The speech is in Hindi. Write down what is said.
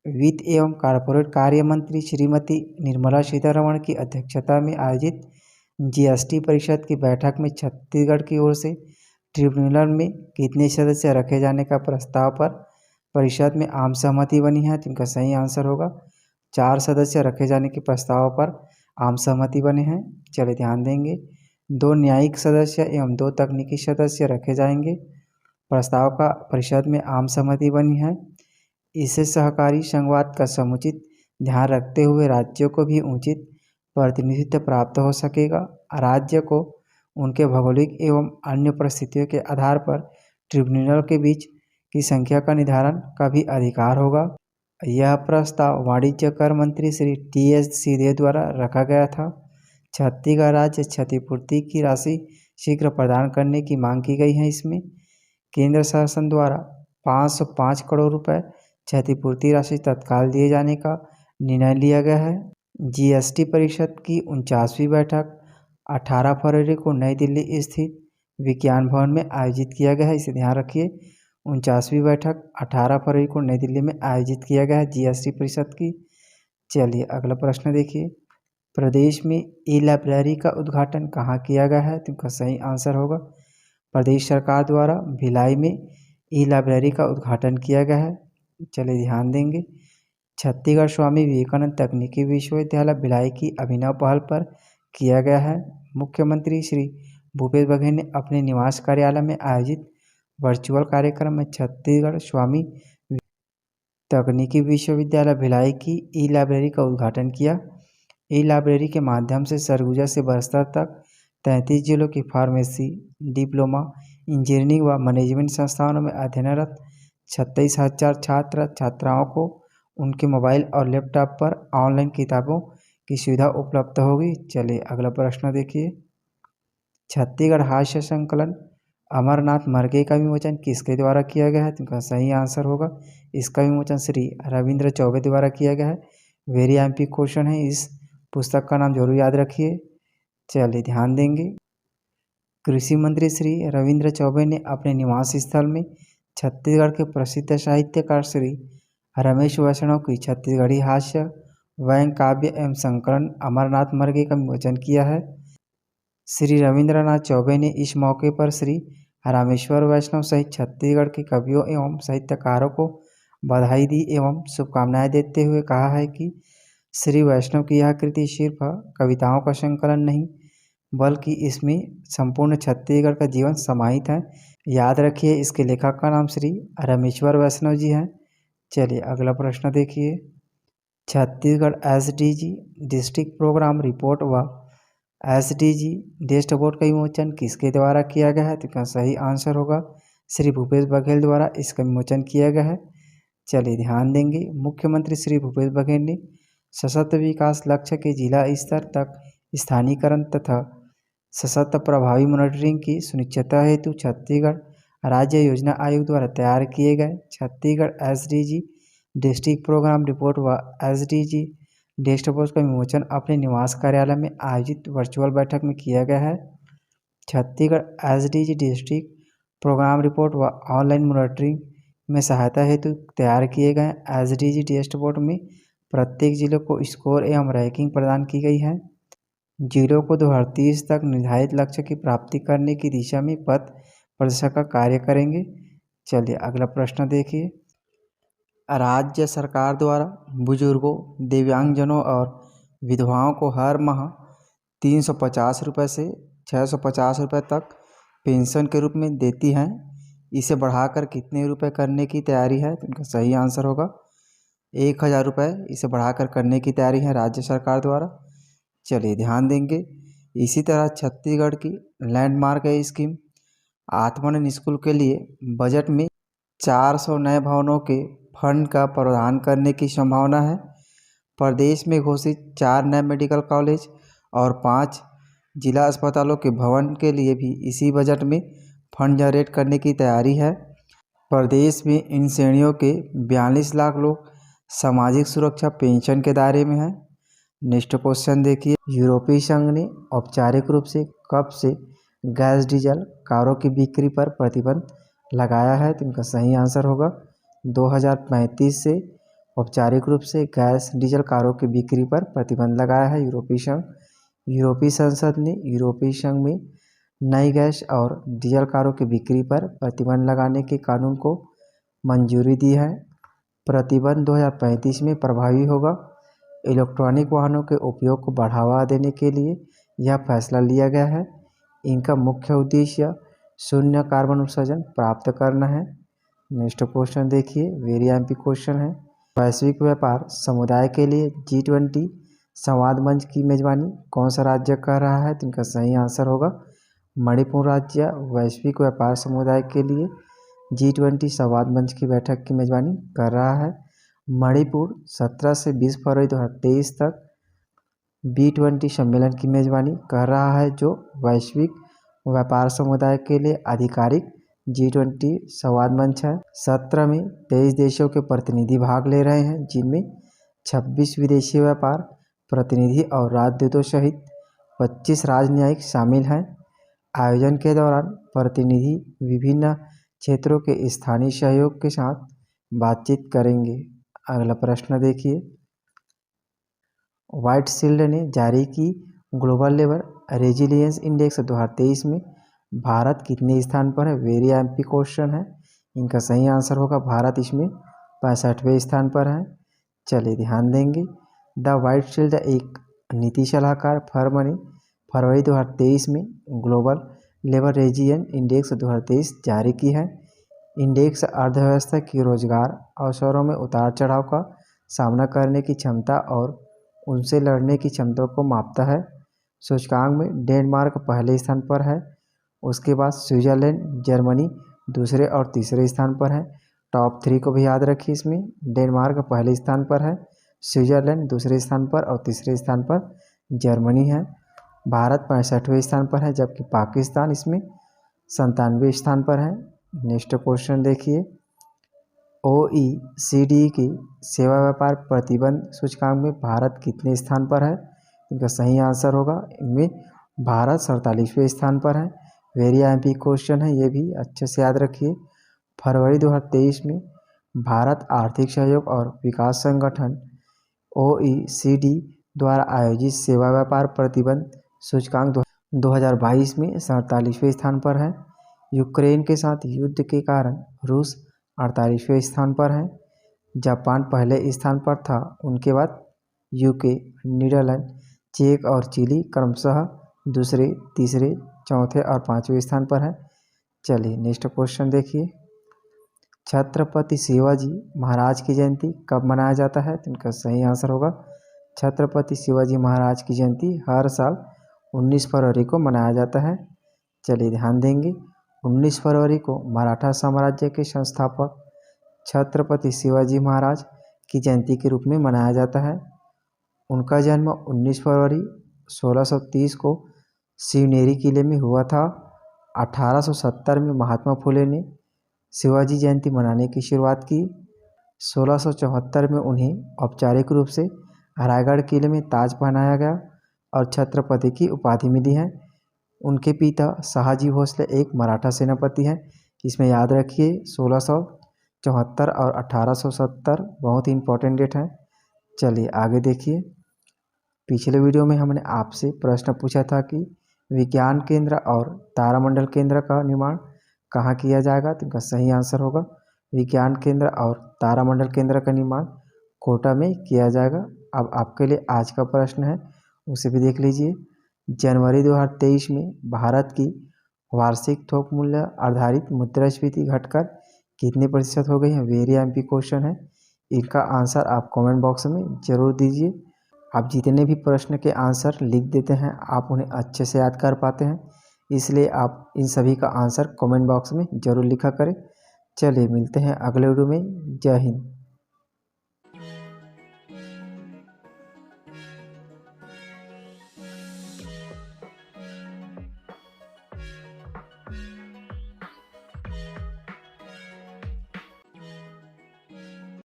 वित्त एवं कॉरपोरेट कार्य मंत्री श्रीमती निर्मला सीतारमण की अध्यक्षता में आयोजित जीएसटी परिषद की बैठक में छत्तीसगढ़ की ओर से ट्रिब्यूनल में कितने सदस्य रखे जाने का प्रस्ताव पर परिषद में आम सहमति बनी है। तो इनका सही आंसर होगा 4 सदस्य रखे जाने के प्रस्ताव पर आम सहमति बने हैं। चलिए ध्यान देंगे। 2 न्यायिक सदस्य एवं 2 तकनीकी सदस्य रखे जाएंगे। प्रस्ताव का परिषद में आम सहमति बनी है। इससे सहकारी संघवाद का समुचित ध्यान रखते हुए राज्यों को भी उचित प्रतिनिधित्व प्राप्त हो सकेगा। राज्य को उनके भौगोलिक एवं अन्य परिस्थितियों के आधार पर ट्रिब्यूनल के बीच की संख्या का निर्धारण का भी अधिकार होगा। यह प्रस्ताव वाणिज्य कर मंत्री श्री टी.एस. सिंहदेव द्वारा रखा गया था। छत्तीसगढ़ राज्य क्षतिपूर्ति की राशि शीघ्र प्रदान करने की मांग की गई है। इसमें केंद्र शासन द्वारा 505 करोड़ रुपए क्षतिपूर्ति राशि तत्काल दिए जाने का निर्णय लिया गया है। जीएसटी परिषद की 49वीं बैठक 18 फरवरी को नई दिल्ली स्थित विज्ञान भवन में आयोजित किया गया है। इसे ध्यान रखिए। 49वीं बैठक 18 फरवरी को नई दिल्ली में आयोजित किया गया है जीएसटी परिषद की। चलिए अगला प्रश्न देखिए। प्रदेश में ई लाइब्रेरी का उद्घाटन कहाँ किया गया है। तो इनका सही आंसर होगा प्रदेश सरकार द्वारा भिलाई में ई लाइब्रेरी का उद्घाटन किया गया है। चलिए ध्यान देंगे। छत्तीसगढ़ स्वामी विवेकानंद तकनीकी विश्वविद्यालय भिलाई की अभिनव पहल पर किया गया है। मुख्यमंत्री श्री भूपेश बघेल ने अपने निवास कार्यालय में आयोजित वर्चुअल कार्यक्रम में छत्तीसगढ़ स्वामी तकनीकी विश्वविद्यालय भिलाई की ई लाइब्रेरी का उद्घाटन किया। ई लाइब्रेरी के माध्यम से सरगुजा से बस्तर तक 33 जिलों की फार्मेसी, डिप्लोमा, इंजीनियरिंग व मैनेजमेंट संस्थानों में अध्ययनरत 36,000 छात्र छात्राओं को उनके मोबाइल और लैपटॉप पर ऑनलाइन किताबों की सुविधा उपलब्ध होगी। चलिए अगला प्रश्न देखिए। छत्तीसगढ़ हास्य संकलन अमरनाथ मरगे का विमोचन किसके द्वारा किया गया है। तो इनका सही आंसर होगा इसका विमोचन श्री रविंद्र चौबे द्वारा किया गया है। वेरी एमपी क्वेश्चन है। इस पुस्तक का नाम जरूर याद रखिए। चलिए ध्यान देंगे। कृषि मंत्री श्री रविंद्र चौबे ने अपने निवास स्थल में छत्तीसगढ़ के प्रसिद्ध साहित्यकार श्री रमेश वैष्णव की छत्तीसगढ़ी हास्य व्यंग्य काव्य एवं संकलन अमरनाथ मरगे का विमोचन किया है। श्री रविंद्रनाथ चौबे ने इस मौके पर श्री रामेश्वर वैष्णव सहित छत्तीसगढ़ के कवियों एवं साहित्यकारों को बधाई दी एवं शुभकामनाएं देते हुए कहा है कि श्री वैष्णव की यह कृति सिर्फ कविताओं का संकलन नहीं बल्कि इसमें संपूर्ण छत्तीसगढ़ का जीवन समाहित है। याद रखिए इसके लेखक का नाम श्री रामेश्वर वैष्णव जी हैं। चलिए अगला प्रश्न देखिए। Chhattisgarh SDG district programme report व एसडीजी डैशबोर्ड का विमोचन किसके द्वारा किया गया है। तो इसका सही आंसर होगा श्री भूपेश बघेल द्वारा इसका विमोचन किया गया है। चलिए ध्यान देंगे। मुख्यमंत्री श्री भूपेश बघेल ने सशक्त विकास लक्ष्य के जिला स्तर तक स्थानीयकरण तथा सशक्त प्रभावी मॉनिटरिंग की सुनिश्चितता हेतु छत्तीसगढ़ राज्य योजना आयोग द्वारा तैयार किए गए Chhattisgarh SDG district programme report व एसडीजी डैशबोर्ड का विमोचन अपने निवास कार्यालय में आयोजित वर्चुअल बैठक में किया गया है। Chhattisgarh SDG district programme report व ऑनलाइन मॉनिटरिंग में सहायता हेतु तैयार किए गए एसडीजी डैशबोर्ड में प्रत्येक जिले को स्कोर एवं रैंकिंग प्रदान की गई है। जिलों को 2030 तक निर्धारित लक्ष्य की प्राप्ति करने की दिशा में पथ प्रदर्शक का कार्य करेंगे। चलिए अगला प्रश्न देखिए। राज्य सरकार द्वारा बुजुर्गों, दिव्यांगजनों और विधवाओं को हर माह 350 रुपये से 650 रुपये तक पेंशन के रूप में देती हैं। इसे बढ़ाकर कितने रुपए करने की तैयारी है। तो इनका सही आंसर होगा 1,000 रुपये इसे बढ़ाकर करने की तैयारी है राज्य सरकार द्वारा। चलिए ध्यान देंगे। इसी तरह छत्तीसगढ़ की लैंडमार्क है स्कीम आत्मनिर्भर स्कूल के लिए बजट में 400 नए भवनों के फंड का प्रावधान करने की संभावना है। प्रदेश में घोषित 4 नए मेडिकल कॉलेज और 5 जिला अस्पतालों के भवन के लिए भी इसी बजट में फंड जनरेट करने की तैयारी है। प्रदेश में इन श्रेणियों के 42 लाख लोग सामाजिक सुरक्षा पेंशन के दायरे में हैं। नेक्स्ट क्वेश्चन देखिए। यूरोपीय संघ ने औपचारिक रूप से कब से गैस डीजल कारों की बिक्री पर प्रतिबंध लगाया है। तो इनका सही आंसर होगा 2035 से औपचारिक रूप से गैस डीजल कारों की बिक्री पर प्रतिबंध लगाया है यूरोपीय संघ। यूरोपीय संसद ने यूरोपीय संघ में नई गैस और डीजल कारों की बिक्री पर प्रतिबंध लगाने के कानून को मंजूरी दी है। प्रतिबंध 2035 में प्रभावी होगा। इलेक्ट्रॉनिक वाहनों के उपयोग को बढ़ावा देने के लिए यह फैसला लिया गया है। इनका मुख्य उद्देश्य शून्य कार्बन उत्सर्जन प्राप्त करना है। नेक्स्ट क्वेश्चन देखिए, वेरी एमपी क्वेश्चन है। वैश्विक व्यापार समुदाय के लिए G20 संवाद मंच की मेजबानी कौन सा राज्य कर रहा है? तो इनका सही आंसर होगा मणिपुर राज्य वैश्विक व्यापार समुदाय के लिए G20 संवाद मंच की बैठक की मेजबानी कर रहा है। मणिपुर 17 से 20 फरवरी 2023 तक B20 सम्मेलन की मेजबानी कर रहा है, जो वैश्विक व्यापार समुदाय के लिए आधिकारिक G20 संवाद मंच है। सत्र में 23 देशों के प्रतिनिधि भाग ले रहे हैं, जिनमें 26 विदेशी व्यापार प्रतिनिधि और राजदूतों सहित 25 राजनयिक शामिल हैं। आयोजन के दौरान प्रतिनिधि विभिन्न क्षेत्रों के स्थानीय सहयोग के साथ बातचीत करेंगे। अगला प्रश्न देखिए, व्हाइट शील्ड ने जारी की ग्लोबल लेबर रेजिलियंस इंडेक्स 2023 में भारत कितने स्थान पर है? वेरी एमपी क्वेश्चन है। इनका सही आंसर होगा भारत इसमें 65वें स्थान पर है। चलिए ध्यान देंगे। द व्हाइट शील्ड एक नीति सलाहकार फर्म ने फरवरी 2023 में ग्लोबल लेबर रेजिलियंस इंडेक्स 2023 जारी की है। इंडेक्स अर्थव्यवस्था की रोजगार अवसरों में उतार चढ़ाव का सामना करने की क्षमता और उनसे लड़ने की क्षमता को मापता है। सूचकांक में डेनमार्क पहले स्थान पर है, उसके बाद स्विट्जरलैंड, जर्मनी दूसरे और तीसरे स्थान पर है। टॉप 3 को भी याद रखिए। इसमें डेनमार्क पहले स्थान पर है, स्विट्जरलैंड दूसरे स्थान पर और तीसरे स्थान पर जर्मनी है। भारत 65वें स्थान पर है, जबकि पाकिस्तान इसमें 97वें स्थान पर है। नेक्स्ट क्वेश्चन देखिए, OECD की सेवा व्यापार प्रतिबंध सूचकांक में भारत कितने स्थान पर है? इनका सही आंसर होगा इनमें भारत 47वें स्थान पर है। वेरी एमपी क्वेश्चन है, ये भी अच्छे से याद रखिए। फरवरी 2023 में भारत आर्थिक सहयोग और विकास संगठन OECD द्वारा आयोजित सेवा व्यापार प्रतिबंध सूचकांक 2022 में 47वें स्थान पर है। यूक्रेन के साथ युद्ध के कारण रूस 48वें स्थान पर है। जापान पहले स्थान पर था, उनके बाद यूके, नीदरलैंड, चेक और चिली क्रमशः दूसरे, तीसरे, चौथे और 5वें स्थान पर है। चलिए नेक्स्ट क्वेश्चन देखिए, छत्रपति शिवाजी महाराज की जयंती कब मनाया जाता है? तो इनका सही आंसर होगा छत्रपति शिवाजी महाराज की जयंती हर साल 19 फरवरी को मनाया जाता है। चलिए ध्यान देंगे, 19 फरवरी को मराठा साम्राज्य के संस्थापक छत्रपति शिवाजी महाराज की जयंती के रूप में मनाया जाता है। उनका जन्म 19 फरवरी 1630 को शिवनेरी किले में हुआ था। 1870 में महात्मा फुले ने शिवाजी जयंती मनाने की शुरुआत की। 1674 में उन्हें औपचारिक रूप से रायगढ़ किले में ताज पहनाया गया और छत्रपति की उपाधि मिली है। उनके पिता शाहजी भोसले एक मराठा सेनापति हैं। इसमें याद रखिए 1674 और 1870 बहुत ही इंपॉर्टेंट डेट है। चलिए आगे देखिए, पिछले वीडियो में हमने आपसे प्रश्न पूछा था कि विज्ञान केंद्र और तारामंडल केंद्र का निर्माण कहाँ किया जाएगा? तो इनका सही आंसर होगा विज्ञान केंद्र और तारामंडल केंद्र का निर्माण कोटा में किया जाएगा। अब आपके लिए आज का प्रश्न है, उसे भी देख लीजिए। जनवरी 2023 में भारत की वार्षिक थोक मूल्य आधारित मुद्रास्फीति घटकर कितने प्रतिशत हो गई है? वेरी एमपी क्वेश्चन है। इनका आंसर आप कमेंट बॉक्स में ज़रूर दीजिए। आप जितने भी प्रश्न के आंसर लिख देते हैं, आप उन्हें अच्छे से याद कर पाते हैं, इसलिए आप इन सभी का आंसर कमेंट बॉक्स में ज़रूर लिखा करें। चलिए मिलते हैं अगले वीडियो में। जय हिंद।